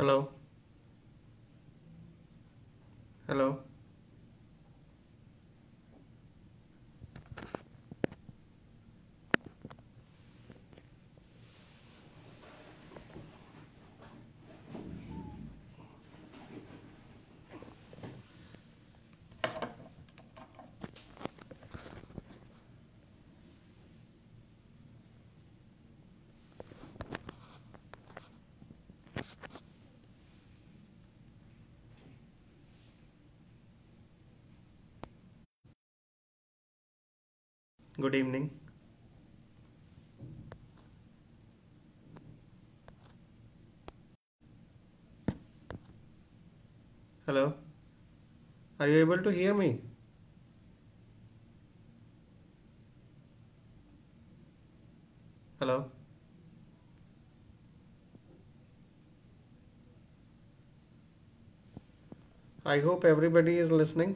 Hello. Hello. Good evening. Hello. Are you able to hear me? Hello. I hope everybody is listening.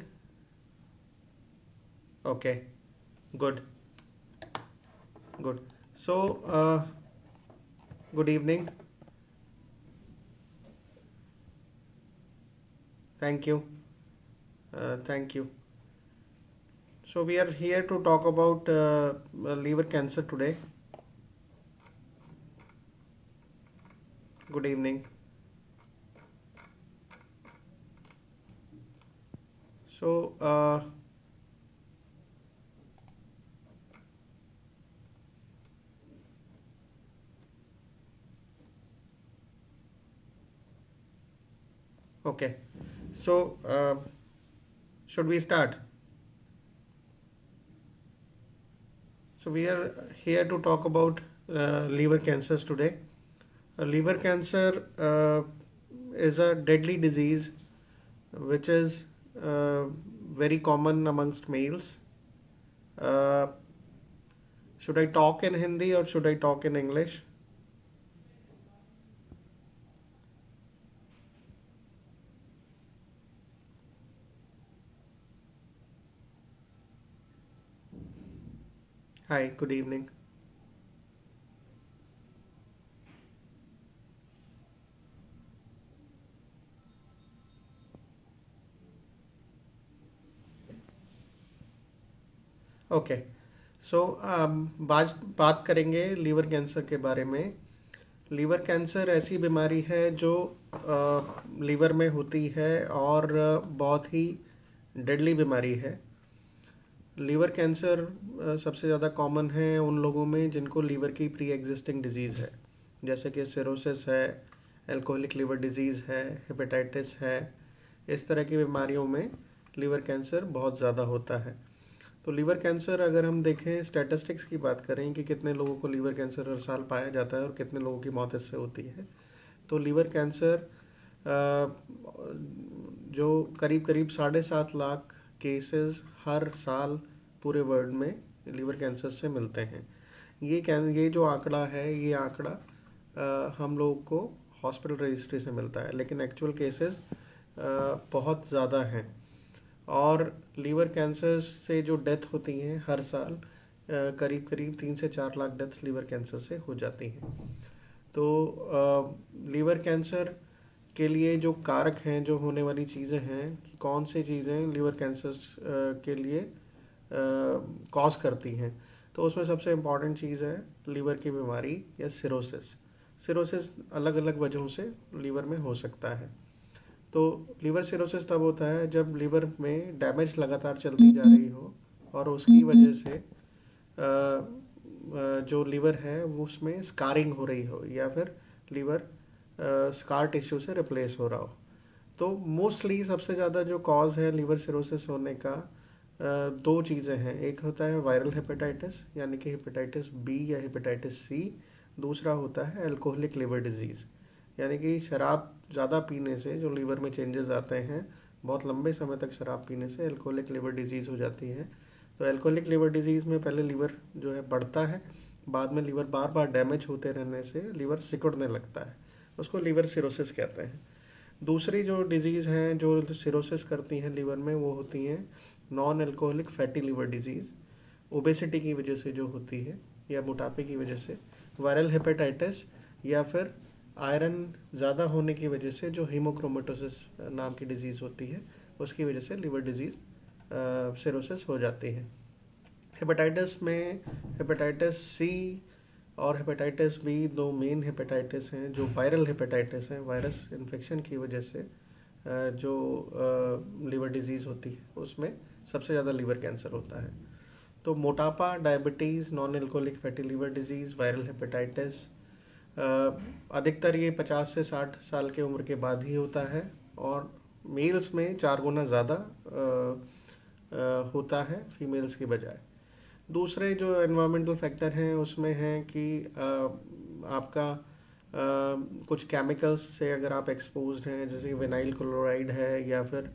Okay. Good. Good. So good evening. Thank you. Thank you. So we are here to talk about liver cancer today. Good evening. So okay. So should we start? So we are here to talk about liver cancers today. Liver cancer is a deadly disease which is uh, very common amongst males. Uh, should I talk in Hindi or should I talk in English? Hi, good evening. Okay. So बात करेंगे liver cancer के बारे में। Liver cancer ऐसी बीमारी है जो liver में होती है और बहुत ही डेडली बीमारी है। लीवर कैंसर सबसे ज़्यादा कॉमन है उन लोगों में जिनको लीवर की प्री एग्जिस्टिंग डिजीज़ है, जैसे कि सिरोसिस है, एल्कोहलिक लिवर डिजीज़ है, हेपेटाइटिस है। इस तरह की बीमारियों में लीवर कैंसर बहुत ज़्यादा होता है। तो लीवर कैंसर अगर हम देखें, स्टैटिस्टिक्स की बात करें कि कितने लोगों को लीवर कैंसर हर साल पाया जाता है और कितने लोगों की मौत इससे होती है, तो लीवर कैंसर जो करीब करीब 7.5 लाख केसेस हर साल पूरे वर्ल्ड में लीवर कैंसर से मिलते हैं। ये जो आंकड़ा है, ये आंकड़ा हम लोगों को हॉस्पिटल रजिस्ट्री से मिलता है, लेकिन एक्चुअल केसेस बहुत ज़्यादा हैं। और लीवर कैंसर से जो डेथ होती हैं हर साल, करीब करीब 3 से 4 लाख डेथ्स लीवर कैंसर से हो जाती हैं। तो लीवर कैंसर के लिए जो कारक हैं, जो होने वाली चीज़ें हैं, कि कौन सी चीज़ें लीवर कैंसर के लिए कॉज करती हैं, तो उसमें सबसे इम्पॉर्टेंट चीज़ है लीवर की बीमारी या सिरोसिस। सिरोसिस अलग अलग वजहों से लीवर में हो सकता है। तो लीवर सिरोसिस तब होता है जब लीवर में डैमेज लगातार चलती जा रही हो और उसकी वजह से जो लिवर है वो उसमें स्कारिंग हो रही हो, या फिर लीवर स्कार टिश्यू से रिप्लेस हो रहा हो। तो मोस्टली सबसे ज़्यादा जो कॉज है लीवर सिरोसिस होने का, दो चीज़ें हैं। एक होता है वायरल हेपेटाइटिस, यानी कि हेपेटाइटिस बी या हेपेटाइटिस सी। दूसरा होता है अल्कोहलिक लिवर डिजीज़, यानी कि शराब ज़्यादा पीने से जो लीवर में चेंजेस आते हैं, बहुत लंबे समय तक शराब पीने से अल्कोहलिक लिवर डिजीज़ हो जाती है। तो अल्कोहलिक लिवर डिजीज़ में पहले लीवर जो है बढ़ता है, बाद में लीवर बार बार डैमेज होते रहने से लीवर सिकुड़ने लगता है, उसको लीवर सिरोसिस कहते हैं। दूसरी जो डिजीज़ हैं जो सिरोसिस करती हैं लीवर में, वो होती हैं non alcoholic fatty liver disease, obesity की वजह से जो होती है या मोटापे की वजह से, वायरल हेपेटाइटिस, या फिर आयरन ज़्यादा होने की वजह से जो हीमोक्रोमेटोसिस नाम की डिजीज़ होती है उसकी वजह से लिवर डिजीज़ सिरोसिस हो जाती है। हेपेटाइटिस में हेपेटाइटिस सी और हेपेटाइटिस बी दो मेन हेपेटाइटिस हैं जो वायरल हेपेटाइटिस हैं। वायरस इन्फेक्शन की वजह से जो लिवर डिजीज़ होती है उसमें सबसे ज़्यादा लिवर कैंसर होता है। तो मोटापा, diabetes, non alcoholic fatty liver disease, viral hepatitis, अधिकतर ये 50 से 60 साल की उम्र के बाद ही होता है और मेल्स में 4 गुना ज़्यादा होता है फीमेल्स की बजाय। दूसरे जो एनवायरमेंटल फैक्टर हैं उसमें हैं कि आपका कुछ केमिकल्स से अगर आप एक्सपोज्ड हैं, जैसे कि विनाइल क्लोराइड है या फिर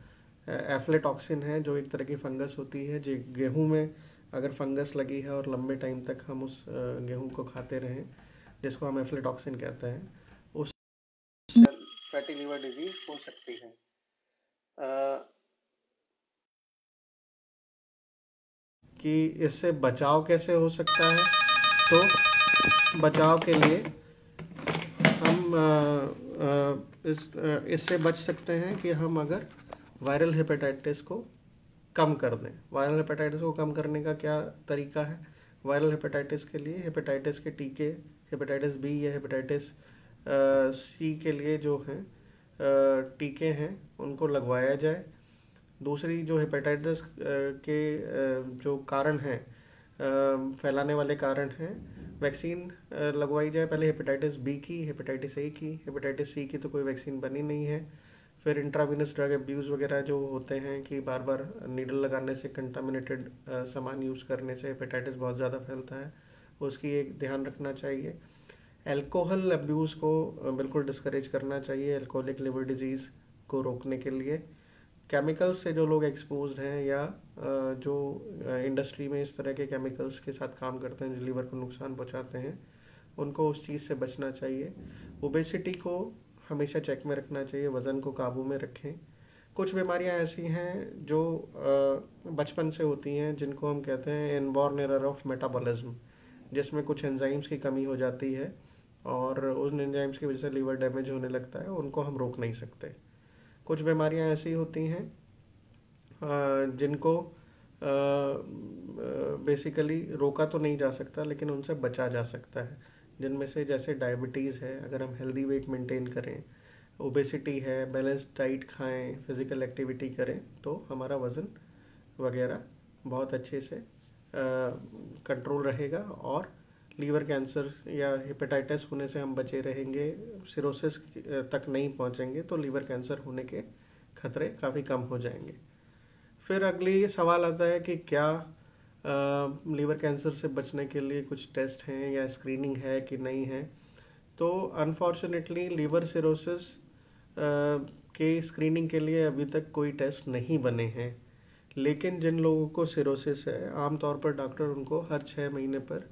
एफ्लेटॉक्सिन है जो एक तरह की फंगस होती है। जो गेहूं में अगर फंगस लगी है और लंबे टाइम तक हम उस गेहूं को खाते रहें, जिसको हम एफ्लेटॉक्सिन कहते हैं, उससे फैटी लिवर डिजीज हो सकती है। कि इससे बचाव कैसे हो सकता है, तो बचाव के लिए हम इससे बच सकते हैं कि हम अगर वायरल हेपेटाइटिस को कम कर दें। वायरल हेपेटाइटिस को कम करने का क्या तरीका है? वायरल हेपेटाइटिस के लिए हेपेटाइटिस के टीके, हेपेटाइटिस बी या हेपेटाइटिस सी के लिए जो हैं टीके हैं उनको लगवाया जाए। दूसरी जो हेपेटाइटिस के जो कारण हैं, फैलाने वाले कारण हैं, वैक्सीन लगवाई जाए। पहले हेपेटाइटिस बी की, हेपेटाइटिस ए की, हेपेटाइटिस सी की तो कोई वैक्सीन बनी नहीं है। फिर इंट्रावीनस ड्रग अब्यूज़ वगैरह जो होते हैं कि बार बार नीडल लगाने से, कंटामिनेटेड सामान यूज़ करने से हेपेटाइटिस बहुत ज़्यादा फैलता है, उसकी एक ध्यान रखना चाहिए। अल्कोहल अब्यूज़ को बिल्कुल डिस्करेज करना चाहिए अल्कोहलिक लिवर डिजीज़ को रोकने के लिए। केमिकल्स से जो लोग एक्सपोज्ड हैं या जो इंडस्ट्री में इस तरह के केमिकल्स के साथ काम करते हैं जो लीवर को नुकसान पहुंचाते हैं, उनको उस चीज़ से बचना चाहिए। ओबेसिटी को हमेशा चेक में रखना चाहिए, वज़न को काबू में रखें। कुछ बीमारियां ऐसी हैं जो बचपन से होती हैं, जिनको हम कहते हैं इनबॉर्न एरर ऑफ मेटाबॉलिज्म, जिसमें कुछ एंजाइम्स की कमी हो जाती है और उन एंजाइम्स की वजह से लीवर डैमेज होने लगता है, उनको हम रोक नहीं सकते। कुछ बीमारियां ऐसी होती हैं जिनको बेसिकली रोका तो नहीं जा सकता लेकिन उनसे बचा जा सकता है, जिनमें से जैसे डायबिटीज़ है, अगर हम हेल्दी वेट मेंटेन करें, ओबेसिटी है, बैलेंस्ड डाइट खाएं, फिजिकल एक्टिविटी करें, तो हमारा वज़न वगैरह बहुत अच्छे से कंट्रोल रहेगा और लीवर कैंसर या हेपेटाइटिस होने से हम बचे रहेंगे। सिरोसिस तक नहीं पहुंचेंगे तो लीवर कैंसर होने के खतरे काफ़ी कम हो जाएंगे। फिर अगली सवाल आता है कि क्या लीवर कैंसर से बचने के लिए कुछ टेस्ट हैं या स्क्रीनिंग है कि नहीं है। तो अनफॉर्चुनेटली लीवर सिरोसिस के स्क्रीनिंग के लिए अभी तक कोई टेस्ट नहीं बने हैं, लेकिन जिन लोगों को सिरोसिस है आमतौर पर डॉक्टर उनको हर 6 महीने पर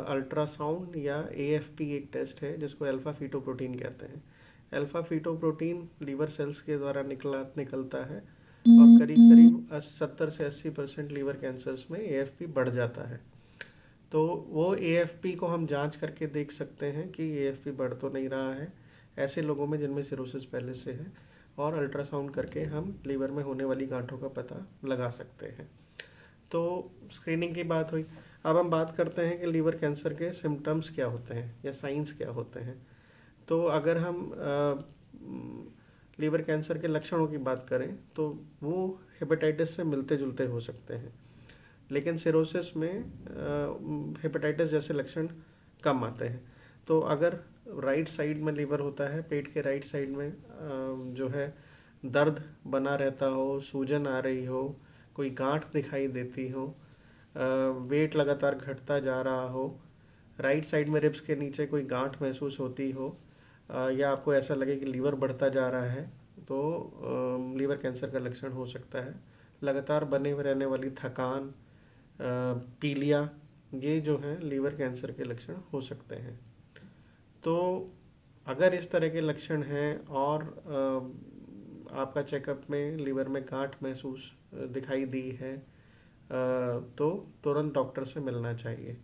अल्ट्रासाउंड या एएफपी एक टेस्ट है जिसको अल्फा फीटोप्रोटीन कहते हैं। अल्फा फीटोप्रोटीन लीवर सेल्स के द्वारा निकलता है और करीब करीब 70 से 80% लीवर कैंसर्स में एएफपी बढ़ जाता है। तो वो एएफपी को हम जांच करके देख सकते हैं कि एएफपी बढ़ तो नहीं रहा है ऐसे लोगों में जिनमें सिरोसिस पहले से है, और अल्ट्रासाउंड करके हम लीवर में होने वाली गांठों का पता लगा सकते हैं। तो स्क्रीनिंग की बात हुई। अब हम बात करते हैं कि लीवर कैंसर के सिम्टम्स क्या होते हैं या साइंस क्या होते हैं। तो अगर हम लीवर कैंसर के लक्षणों की बात करें तो वो हेपेटाइटिस से मिलते जुलते हो सकते हैं, लेकिन सिरोसिस में हेपेटाइटिस जैसे लक्षण कम आते हैं। तो अगर राइट साइड में लीवर होता है, पेट के राइट साइड में जो है दर्द बना रहता हो, सूजन आ रही हो, कोई गांठ दिखाई देती हो, वेट लगातार घटता जा रहा हो, राइट साइड में रिब्स के नीचे कोई गांठ महसूस होती हो, या आपको ऐसा लगे कि लीवर बढ़ता जा रहा है, तो लीवर कैंसर का लक्षण हो सकता है। लगातार बने हुए रहने वाली थकान, पीलिया, ये जो हैं लीवर कैंसर के लक्षण हो सकते हैं। तो अगर इस तरह के लक्षण हैं और आपका चेकअप में लीवर में गांठ महसूस दिखाई दी है, तो तुरंत डॉक्टर से मिलना चाहिए।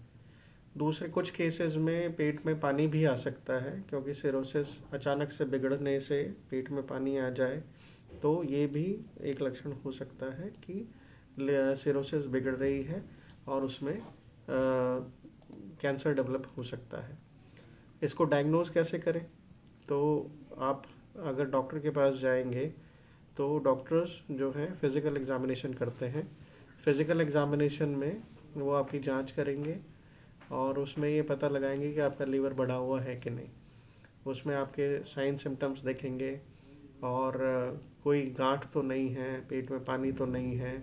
दूसरे कुछ केसेस में पेट में पानी भी आ सकता है, क्योंकि सिरोसिस अचानक से बिगड़ने से पेट में पानी आ जाए, तो ये भी एक लक्षण हो सकता है कि सिरोसिस बिगड़ रही है और उसमें कैंसर डेवलप हो सकता है। इसको डायग्नोज कैसे करें? तो आप अगर डॉक्टर के पास जाएंगे तो डॉक्टर्स जो है फिजिकल एग्जामिनेशन करते हैं। फिजिकल एग्जामिनेशन में वो आपकी जांच करेंगे और उसमें ये पता लगाएंगे कि आपका लीवर बढ़ा हुआ है कि नहीं। उसमें आपके साइन सिम्टम्स देखेंगे और कोई गांठ तो नहीं है, पेट में पानी तो नहीं है,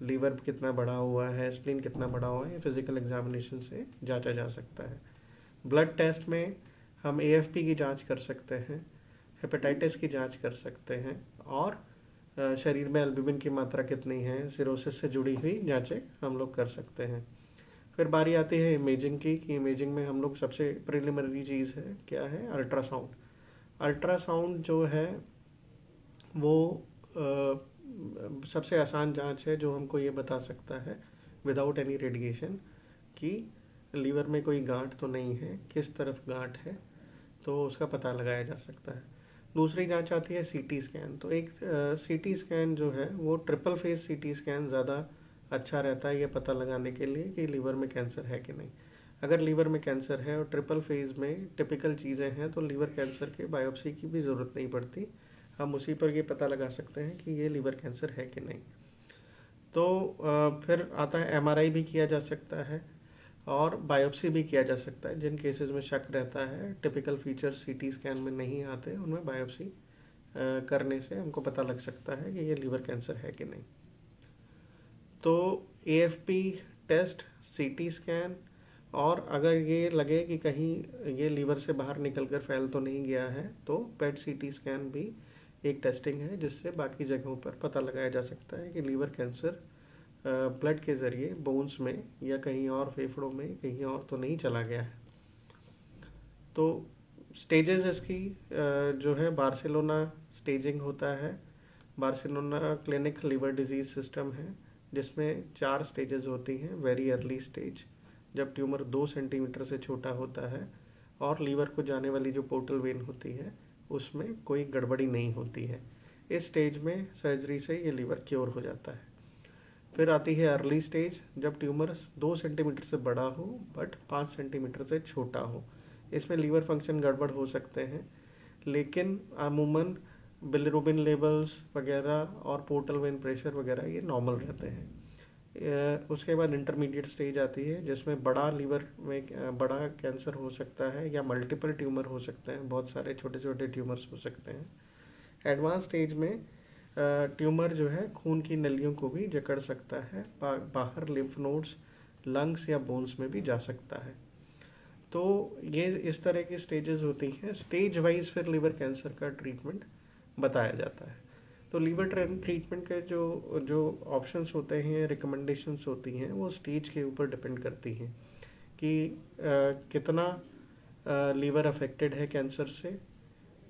लीवर कितना बढ़ा हुआ है, स्प्लीन कितना बढ़ा हुआ है, ये फिजिकल एग्जामिनेशन से जांचा जा सकता है। ब्लड टेस्ट में हम एएफपी की जांच कर सकते हैं, हेपेटाइटिस की जांच कर सकते हैं और शरीर में एल्ब्यूमिन की मात्रा कितनी है, सिरोसिस से जुड़ी हुई जांचें हम लोग कर सकते हैं। फिर बारी आती है इमेजिंग की, कि इमेजिंग में हम लोग सबसे प्रिलिमिनरी चीज़ है क्या है, अल्ट्रासाउंड। अल्ट्रासाउंड जो है वो सबसे आसान जांच है जो हमको ये बता सकता है विदाउट एनी रेडिएशन कि लीवर में कोई गांठ तो नहीं है, किस तरफ गांठ है, तो उसका पता लगाया जा सकता है। दूसरी जांच आती है सीटी स्कैन। तो एक सीटी स्कैन जो है वो ट्रिपल फेज सीटी स्कैन ज़्यादा अच्छा रहता है ये पता लगाने के लिए कि लीवर में कैंसर है कि नहीं। अगर लीवर में कैंसर है और ट्रिपल फेज में टिपिकल चीज़ें हैं तो लीवर कैंसर के बायोप्सी की भी ज़रूरत नहीं पड़ती, हम उसी पर ये पता लगा सकते हैं कि ये लीवर कैंसर है कि नहीं। तो फिर आता है एमआरआई भी किया जा सकता है और बायोप्सी भी किया जा सकता है। जिन केसेस में शक रहता है, टिपिकल फीचर्स सीटी स्कैन में नहीं आते, उनमें बायोप्सी करने से हमको पता लग सकता है कि ये लीवर कैंसर है कि नहीं। तो एएफपी टेस्ट, सीटी स्कैन, और अगर ये लगे कि कहीं ये लीवर से बाहर निकलकर फैल तो नहीं गया है तो पेट सीटी स्कैन भी एक टेस्टिंग है जिससे बाकी जगहों पर पता लगाया जा सकता है कि लीवर कैंसर ब्लड के ज़रिए बोन्स में या कहीं और फेफड़ों में कहीं और तो नहीं चला गया है। तो स्टेजेस इसकी जो है बार्सिलोना स्टेजिंग होता है। Barcelona clinic liver disease system है जिसमें 4 स्टेजेस होती हैं। वेरी अर्ली स्टेज, जब ट्यूमर 2 सेंटीमीटर से छोटा होता है और लीवर को जाने वाली जो पोर्टल वेन होती है उसमें कोई गड़बड़ी नहीं होती है। इस स्टेज में सर्जरी से ये लीवर क्योर हो जाता है। फिर आती है अर्ली स्टेज, जब ट्यूमर 2 सेंटीमीटर से बड़ा हो बट 5 सेंटीमीटर से छोटा हो। इसमें लीवर फंक्शन गड़बड़ हो सकते हैं, लेकिन अमूमन बिलिरुबिन लेवल्स वगैरह और पोर्टल वेन प्रेशर वगैरह ये नॉर्मल रहते हैं। उसके बाद इंटरमीडिएट स्टेज आती है जिसमें बड़ा लीवर में बड़ा कैंसर हो सकता है या मल्टीपल ट्यूमर हो सकते हैं, बहुत सारे छोटे छोटे ट्यूमर्स हो सकते हैं। एडवांस स्टेज में ट्यूमर जो है खून की नलियों को भी जकड़ सकता है, बाहर लिम्फ नोड्स, लंग्स या बोन्स में भी जा सकता है। तो ये इस तरह की स्टेजेस होती हैं। स्टेज वाइज फिर लिवर कैंसर का ट्रीटमेंट बताया जाता है। तो लीवर ट्रीटमेंट के जो जो ऑप्शंस होते हैं, रिकमेंडेशंस होती हैं, वो स्टेज के ऊपर डिपेंड करती हैं कि कितना लीवर अफेक्टेड है कैंसर से,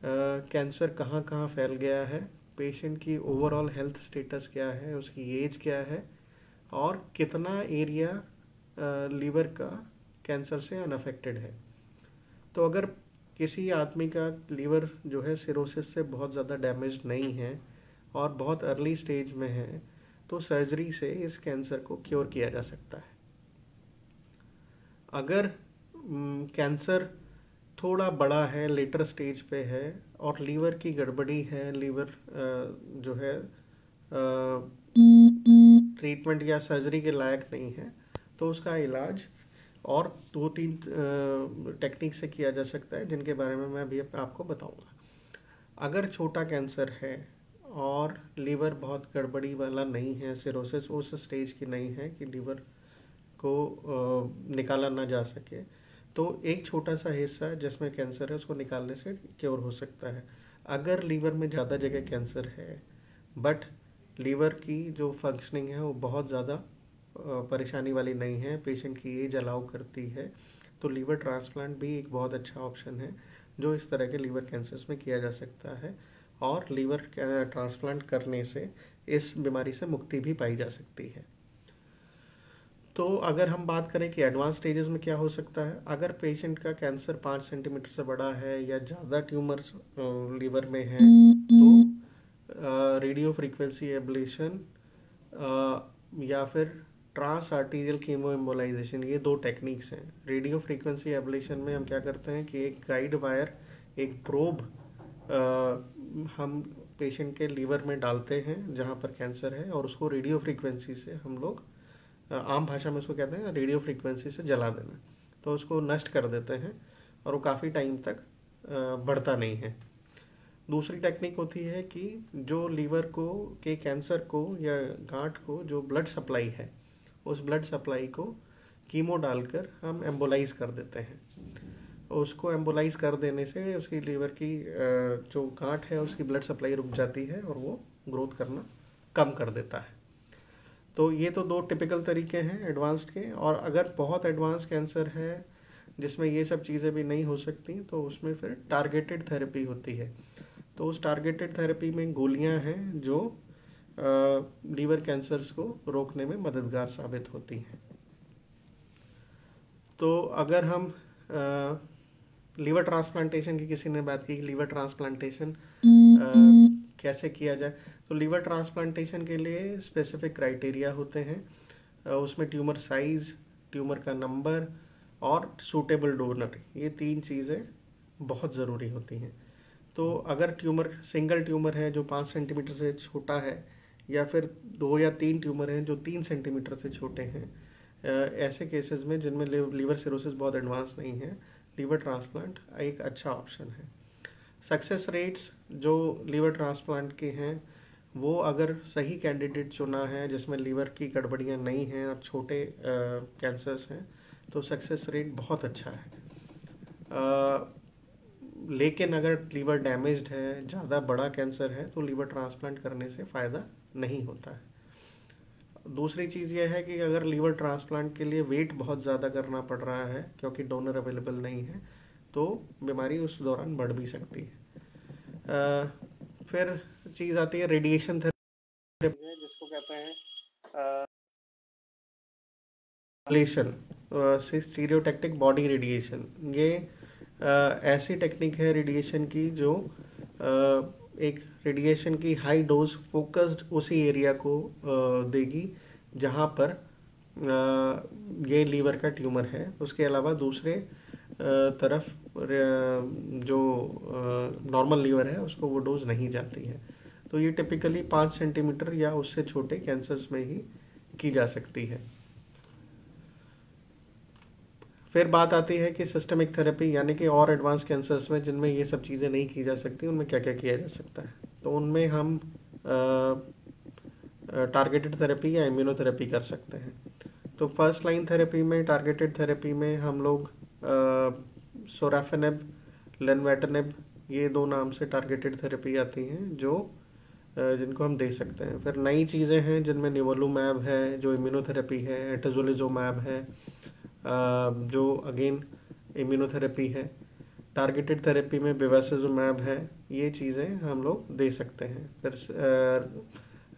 कैंसर कहाँ कहाँ फैल गया है, पेशेंट की ओवरऑल हेल्थ स्टेटस क्या है, उसकी एज क्या है और कितना एरिया लीवर का कैंसर से अनअफेक्टेड है। तो अगर किसी आदमी का लीवर जो है सिरोसिस से बहुत ज़्यादा डैमेज नहीं है और बहुत अर्ली स्टेज में है तो सर्जरी से इस कैंसर को क्योर किया जा सकता है। अगर कैंसर थोड़ा बड़ा है, लेटर स्टेज पे है और लीवर की गड़बड़ी है, लीवर जो है ट्रीटमेंट या सर्जरी के लायक नहीं है, तो उसका इलाज और 2-3 टेक्निक से किया जा सकता है जिनके बारे में मैं अभी आपको बताऊंगा। अगर छोटा कैंसर है और लीवर बहुत गड़बड़ी वाला नहीं है, सिरोसिस उस स्टेज की नहीं है कि लीवर को निकाला ना जा सके, तो एक छोटा सा हिस्सा जिसमें कैंसर है उसको निकालने से क्योर हो सकता है। अगर लीवर में ज़्यादा जगह कैंसर है बट लीवर की जो फंक्शनिंग है वो बहुत ज़्यादा परेशानी वाली नहीं है, पेशेंट की एज अलाउ करती है, तो लीवर ट्रांसप्लांट भी एक बहुत अच्छा ऑप्शन है जो इस तरह के लीवर कैंसर्स में किया जा सकता है और लीवर ट्रांसप्लांट करने से इस बीमारी से मुक्ति भी पाई जा सकती है। तो अगर हम बात करें कि एडवांस स्टेजेस में क्या हो सकता है, अगर पेशेंट का कैंसर 5 सेंटीमीटर से बड़ा है या ज़्यादा ट्यूमर्स लीवर में है, तो रेडियो फ्रीक्वेंसी एब्लेशन या फिर ट्रांस आर्टीरियल कीमो एम्बोलाइजेशन, ये दो टेक्निक्स हैं। रेडियो फ्रीक्वेंसी एब्लेशन में हम क्या करते हैं कि एक गाइड वायर, एक प्रोब हम पेशेंट के लीवर में डालते हैं जहाँ पर कैंसर है, और उसको रेडियो फ्रीक्वेंसी से हम लोग, आम भाषा में उसको कहते हैं रेडियो फ्रीक्वेंसी से जला देना, तो उसको नष्ट कर देते हैं और वो काफ़ी टाइम तक बढ़ता नहीं है। दूसरी टेक्निक होती है कि जो लीवर को के कैंसर को या गांठ को जो ब्लड सप्लाई है, उस ब्लड सप्लाई को कीमो डालकर हम एम्बोलाइज कर देते हैं। उसको एम्बोलाइज कर देने से उसकी लीवर की जो गांठ है उसकी ब्लड सप्लाई रुक जाती है और वो ग्रोथ करना कम कर देता है। तो ये तो दो टिपिकल तरीके हैं एडवांस्ड के। और अगर बहुत एडवांस कैंसर है जिसमें ये सब चीज़ें भी नहीं हो सकती, तो उसमें फिर टारगेटेड थेरेपी होती है। तो उस टारगेटेड थेरेपी में गोलियां हैं जो लीवर कैंसर्स को रोकने में मददगार साबित होती हैं। तो अगर हम लीवर ट्रांसप्लांटेशन की, किसी ने बात की कि लीवर ट्रांसप्लांटेशन कैसे किया जाए, तो लीवर ट्रांसप्लांटेशन के लिए स्पेसिफिक क्राइटेरिया होते हैं। उसमें ट्यूमर साइज, ट्यूमर का नंबर और सूटेबल डोनर, ये तीन चीज़ें बहुत ज़रूरी होती हैं। तो अगर ट्यूमर सिंगल ट्यूमर है जो 5 सेंटीमीटर से छोटा है, या फिर 2 या 3 ट्यूमर हैं जो 3 सेंटीमीटर से छोटे हैं, ऐसे केसेस में जिनमें लीवर सिरोसिस बहुत एडवांस नहीं है, लीवर ट्रांसप्लांट एक अच्छा ऑप्शन है। सक्सेस रेट्स जो लीवर ट्रांसप्लांट के हैं, वो अगर सही कैंडिडेट चुना है जिसमें लीवर की गड़बड़ियाँ नहीं हैं और छोटे कैंसर्स हैं, तो सक्सेस रेट बहुत अच्छा है। लेकिन अगर लीवर डैमेज्ड है, ज़्यादा बड़ा कैंसर है, तो लीवर ट्रांसप्लांट करने से फ़ायदा नहीं होता है। दूसरी चीज़ यह है कि अगर लीवर ट्रांसप्लांट के लिए वेट बहुत ज़्यादा करना पड़ रहा है क्योंकि डोनर अवेलेबल नहीं है, तो बीमारी उस दौरान बढ़ भी सकती है। फिर चीज़ आती है रेडिएशन थेरेपी, जिसको कहते हैं स्टीरियोटैक्टिक बॉडी रेडिएशन। ये ऐसी टेक्निक है रेडिएशन की जो एक रेडिएशन की हाई डोज फोकस्ड उसी एरिया को देगी जहाँ पर ये लीवर का ट्यूमर है। उसके अलावा दूसरे तरफ जो नॉर्मल लीवर है उसको वो डोज नहीं जाती है। तो ये टिपिकली 5 सेंटीमीटर या उससे छोटे कैंसर्स में ही की जा सकती है। फिर बात आती है कि सिस्टमिक थेरेपी, यानी कि और एडवांस कैंसर्स में जिनमें ये सब चीज़ें नहीं की जा सकती, उनमें क्या क्या किया जा सकता है। तो उनमें हम टारगेटेड थेरेपी या इम्यूनोथेरेपी कर सकते हैं। तो फर्स्ट लाइन थेरेपी में, टारगेटेड थेरेपी में हम लोग सोराफेनेब, लेनवेटनेब, ये दो नाम से टारगेटेड थेरेपी आती हैं जो जिनको हम दे सकते हैं। फिर नई चीज़ें हैं जिनमें निवोलुमैब है जो इम्यूनोथेरेपी है, एटोजोलिजुमैब है जो अगेन इम्यूनोथेरेपी है। टारगेटेड थेरेपी में बेवासिजुमैब है, ये चीज़ें हम लोग दे सकते हैं। फिर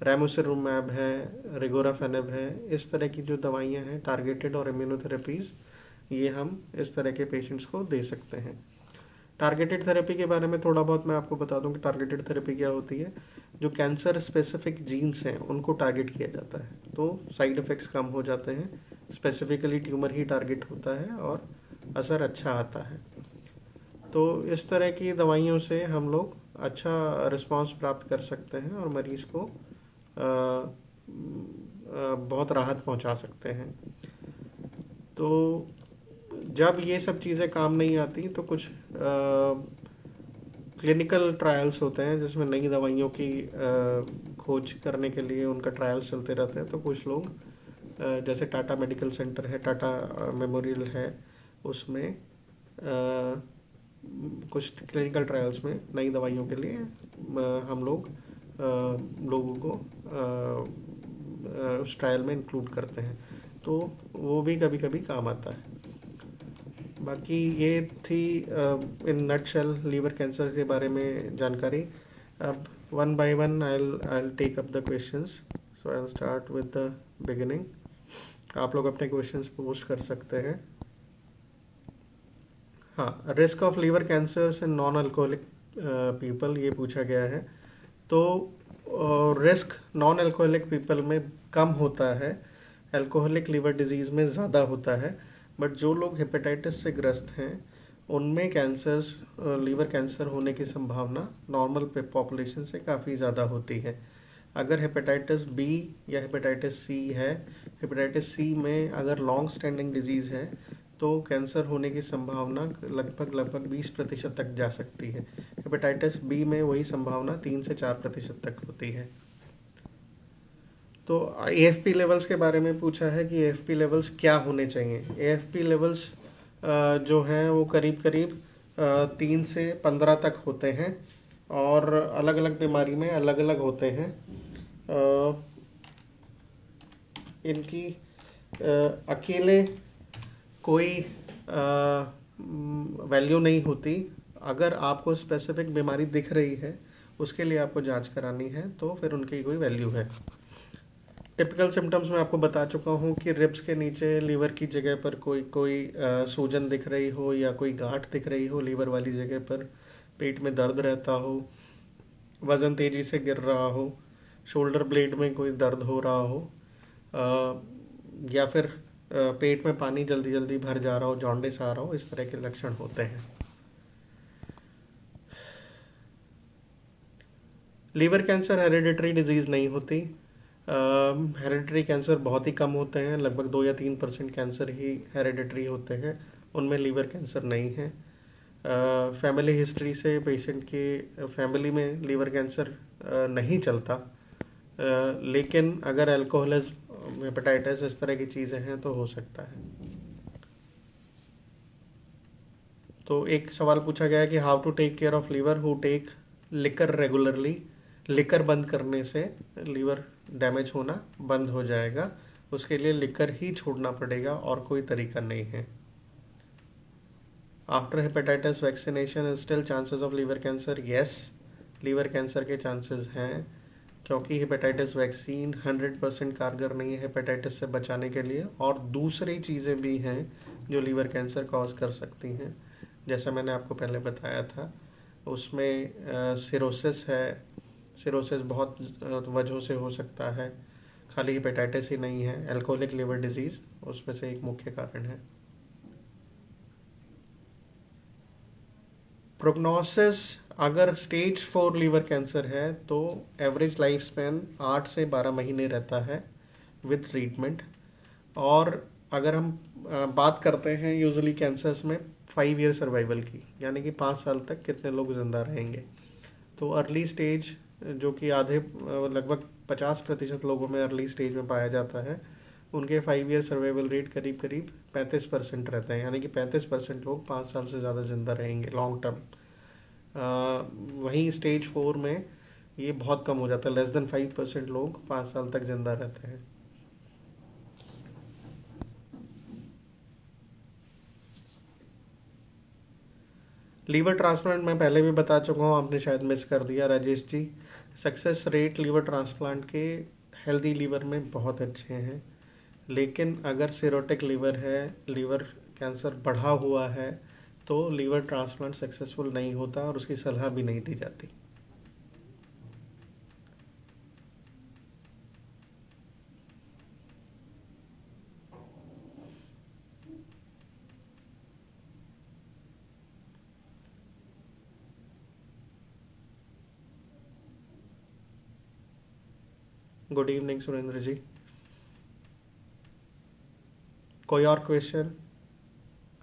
रैमोसिरुमैब है, रिगोराफेनेब है, इस तरह की जो दवाइयाँ हैं टारगेटेड और इम्यूनोथेरेपीज़, ये हम इस तरह के पेशेंट्स को दे सकते हैं। टारगेटेड थेरेपी के बारे में थोड़ा बहुत मैं आपको बता दूं कि टारगेटेड थेरेपी क्या होती है। जो कैंसर स्पेसिफिक जीन्स हैं उनको टारगेट किया जाता है, तो साइड इफ़ेक्ट्स कम हो जाते हैं। स्पेसिफिकली ट्यूमर ही टारगेट होता है और असर अच्छा आता है। तो इस तरह की दवाइयों से हम लोग अच्छा रिस्पांस प्राप्त कर सकते हैं और मरीज़ को बहुत राहत पहुंचा सकते हैं। तो जब ये सब चीज़ें काम नहीं आती तो कुछ क्लिनिकल ट्रायल्स होते हैं जिसमें नई दवाइयों की खोज करने के लिए उनका ट्रायल्स चलते रहते हैं। तो कुछ लोग जैसे टाटा मेडिकल सेंटर है, टाटा मेमोरियल है, उसमें कुछ क्लिनिकल ट्रायल्स में नई दवाइयों के लिए हम लोग लोगों को उस ट्रायल में इंक्लूड करते हैं, तो वो भी कभी कभी काम आता है। बाकी ये थी इन नटशेल लीवर कैंसर के बारे में जानकारी। अब one by one I'll take up the questions. So I'll start with the beginning. आप लोग अपने क्वेश्चंस पोस्ट कर सकते हैं। हाँ, risk of liver cancer in non alcoholic people, ये पूछा गया है। तो रिस्क नॉन अल्कोहलिक पीपल में कम होता है, अल्कोहलिक लीवर डिजीज में ज़्यादा होता है। बट जो लोग हेपेटाइटिस से ग्रस्त हैं उनमें कैंसर्स, लीवर कैंसर होने की संभावना नॉर्मल पॉपुलेशन से काफ़ी ज़्यादा होती है। अगर हेपेटाइटिस बी या हेपेटाइटिस सी है, हेपेटाइटिस सी में अगर लॉन्ग स्टैंडिंग डिजीज़ है तो कैंसर होने की संभावना लगभग 20% तक जा सकती है। हेपेटाइटिस बी में वही संभावना 3 से 4% तक होती है। तो एएफपी लेवल्स के बारे में पूछा है कि एएफपी लेवल्स क्या होने चाहिए। एएफपी लेवल्स जो हैं वो करीब करीब 3 से 15 तक होते हैं और अलग अलग बीमारी में अलग अलग होते हैं। इनकी अकेले कोई वैल्यू नहीं होती। अगर आपको स्पेसिफिक बीमारी दिख रही है, उसके लिए आपको जांच करानी है, तो फिर उनकी कोई वैल्यू है। टिपिकल सिम्टम्स मैं आपको बता चुका हूँ कि रिब्स के नीचे लीवर की जगह पर कोई सूजन दिख रही हो या कोई गांठ दिख रही हो लीवर वाली जगह पर, पेट में दर्द रहता हो, वजन तेजी से गिर रहा हो, शोल्डर ब्लेड में कोई दर्द हो रहा हो, या फिर पेट में पानी जल्दी जल्दी भर जा रहा हो, जॉन्डिस आ रहा हो, इस तरह के लक्षण होते हैं। लीवर कैंसर हेरिडिटरी डिजीज नहीं होती। हेरिडिटरी कैंसर बहुत ही कम होते हैं, लगभग 2 या 3% कैंसर ही हेरिडिटरी होते हैं, उनमें लीवर कैंसर नहीं है। फैमिली हिस्ट्री से पेशेंट के फैमिली में लीवर कैंसर नहीं चलता, लेकिन अगर अल्कोहलिज्म, हेपेटाइटिस, इस तरह की चीज़ें हैं तो हो सकता है। तो एक सवाल पूछा गया है कि how to take care of liver who take liquor regularly. Liquor बंद करने से लीवर डैमेज होना बंद हो जाएगा, उसके लिए लिकर ही छोड़ना पड़ेगा और कोई तरीका नहीं है। After hepatitis vaccination still chances of liver cancer, yes, liver cancer के चांसेस हैं, क्योंकि हेपेटाइटिस वैक्सीन 100% कारगर नहीं है हेपेटाइटिस से बचाने के लिए, और दूसरी चीज़ें भी हैं जो लीवर कैंसर कॉज कर सकती हैं, जैसा मैंने आपको पहले बताया था। उसमें सिरोसिस है, सिरोसिस बहुत वजहों से हो सकता है, खाली हेपेटाइटिस ही नहीं है, अल्कोहलिक लिवर डिजीज़ उसमें से एक मुख्य कारण है। प्रोग्नोसिस, अगर स्टेज 4 लीवर कैंसर है तो एवरेज लाइफ स्पैन 8 से 12 महीने रहता है विद ट्रीटमेंट। और अगर हम बात करते हैं यूजुअली कैंसर्स में 5 ईयर सर्वाइवल की, यानी कि 5 साल तक कितने लोग जिंदा रहेंगे, तो अर्ली स्टेज जो कि आधे लगभग 50% लोगों में अर्ली स्टेज में पाया जाता है, उनके 5 ईयर सर्वाइवल रेट करीब करीब 35% रहते हैं, यानी कि 35% लोग 5 साल से ज़्यादा जिंदा रहेंगे लॉन्ग टर्म। वहीं स्टेज 4 में ये बहुत कम हो जाता है, लेस देन 5% लोग 5 साल तक जिंदा रहते हैं। लीवर ट्रांसप्लांट मैं पहले भी बता चुका हूँ, आपने शायद मिस कर दिया Rajesh ji. Success rate liver transplant के हेल्दी लीवर में बहुत अच्छे हैं, लेकिन अगर सिरोटिक लीवर है, लीवर कैंसर बढ़ा हुआ है, तो लीवर ट्रांसप्लांट सक्सेसफुल नहीं होता और उसकी सलाह भी नहीं दी जाती। गुड इवनिंग सुरेंद्र जी। कोई और क्वेश्चन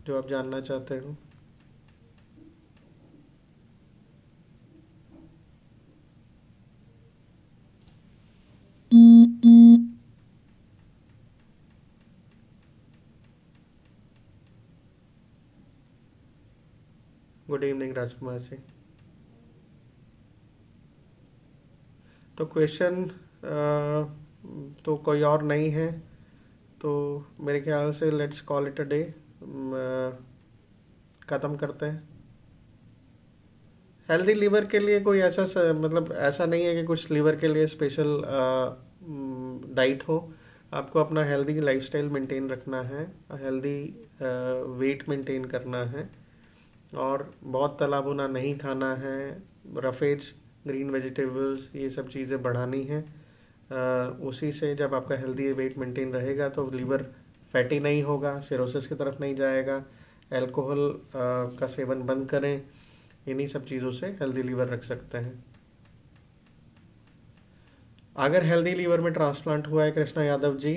जो आप जानना चाहते हो? Good evening Rajkumar ji. तो क्वेश्चन तो कोई और नहीं है, तो मेरे ख्याल से let's call it a day, ख़त्म करते हैं। हेल्दी लीवर के लिए कोई मतलब ऐसा नहीं है कि कुछ लीवर के लिए स्पेशल डाइट हो। आपको अपना हेल्दी लाइफस्टाइल मेंटेन रखना है, हेल्दी वेट मेंटेन करना है, और बहुत तला भुना नहीं खाना है, रफेज, ग्रीन वेजिटेबल्स, ये सब चीज़ें बढ़ानी है। उसी से जब आपका हेल्दी वेट मेंटेन रहेगा तो लीवर फैटी नहीं होगा, सिरोसिस की तरफ नहीं जाएगा। अल्कोहल का सेवन बंद करें, इन्हीं सब चीज़ों से हेल्दी लीवर रख सकते हैं। अगर हेल्दी लीवर में ट्रांसप्लांट हुआ है कृष्णा यादव जी,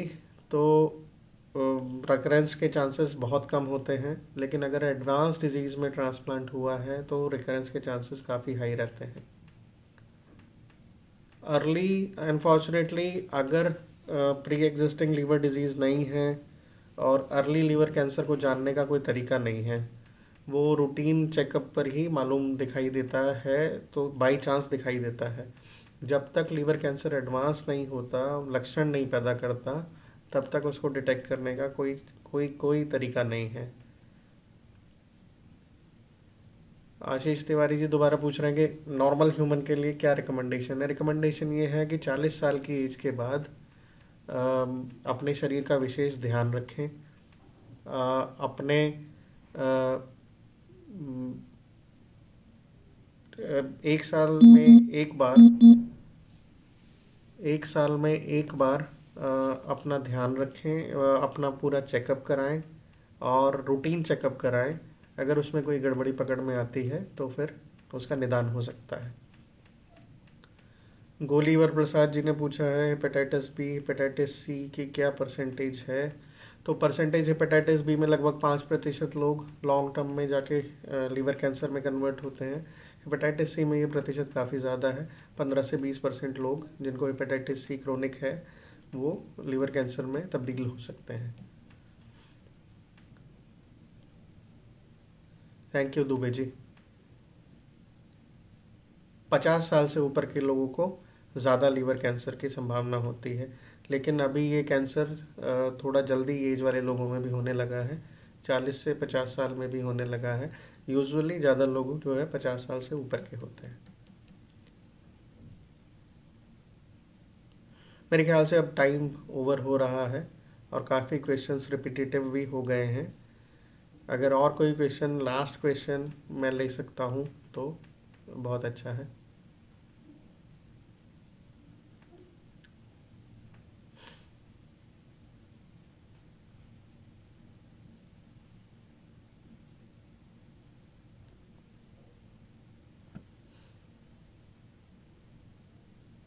तो रिकरेंस के चांसेस बहुत कम होते हैं, लेकिन अगर एडवांस डिजीज में ट्रांसप्लांट हुआ है तो रिकरेंस के चांसेस काफ़ी हाई रहते हैं। अर्ली, अनफॉर्चुनेटली, अगर प्री एग्जिस्टिंग लीवर डिजीज नहीं है और अर्ली लीवर कैंसर को जानने का कोई तरीका नहीं है, वो रूटीन चेकअप पर ही मालूम दिखाई देता है, तो बाई चांस दिखाई देता है। जब तक लीवर कैंसर एडवांस नहीं होता, लक्षण नहीं पैदा करता, तब तक उसको डिटेक्ट करने का कोई कोई कोई तरीका नहीं है। आशीष तिवारी जी दोबारा पूछ रहे हैं कि नॉर्मल ह्यूमन के लिए क्या रिकमेंडेशन है। रिकमेंडेशन ये है कि 40 साल की एज के बाद अपने शरीर का विशेष ध्यान रखें। अपने एक साल में एक बार, अपना ध्यान रखें, अपना पूरा चेकअप कराएं और रूटीन चेकअप कराएं। अगर उसमें कोई गड़बड़ी पकड़ में आती है तो फिर उसका निदान हो सकता है। गोलीवर प्रसाद जी ने पूछा है हेपेटाइटिस बी, हेपेटाइटिस सी की क्या परसेंटेज है। तो परसेंटेज हेपेटाइटिस बी में लगभग 5% लोग लॉन्ग टर्म में जाके लीवर कैंसर में कन्वर्ट होते हैं। हेपेटाइटिस सी में ये प्रतिशत काफ़ी ज़्यादा है। 15 से 20% लोग जिनको हेपेटाइटिस सी क्रोनिक है वो लीवर कैंसर में तब्दील हो सकते हैं। Thank you Dubey ji. 50 साल से ऊपर के लोगों को ज़्यादा लीवर कैंसर की संभावना होती है, लेकिन अभी ये कैंसर थोड़ा जल्दी एज वाले लोगों में भी होने लगा है, 40 से 50 साल में भी होने लगा है। यूजुअली ज़्यादा लोग जो है 50 साल से ऊपर के होते हैं। मेरे ख्याल से अब टाइम ओवर हो रहा है और काफ़ी क्वेश्चंस रिपीटेटिव भी हो गए हैं। अगर और कोई क्वेश्चन, लास्ट क्वेश्चन मैं ले सकता हूँ तो बहुत अच्छा है।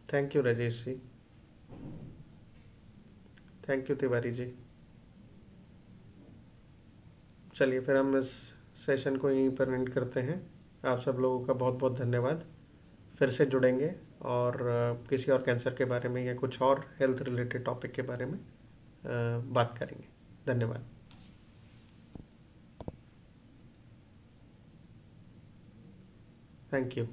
Thank you Rajesh ji. Thank you Tiwari ji. चलिए फिर हम इस सेशन को यहीं पर एंड करते हैं। आप सब लोगों का बहुत बहुत धन्यवाद। फिर से जुड़ेंगे और किसी और कैंसर के बारे में या कुछ और हेल्थ रिलेटेड टॉपिक के बारे में बात करेंगे। धन्यवाद। Thank you.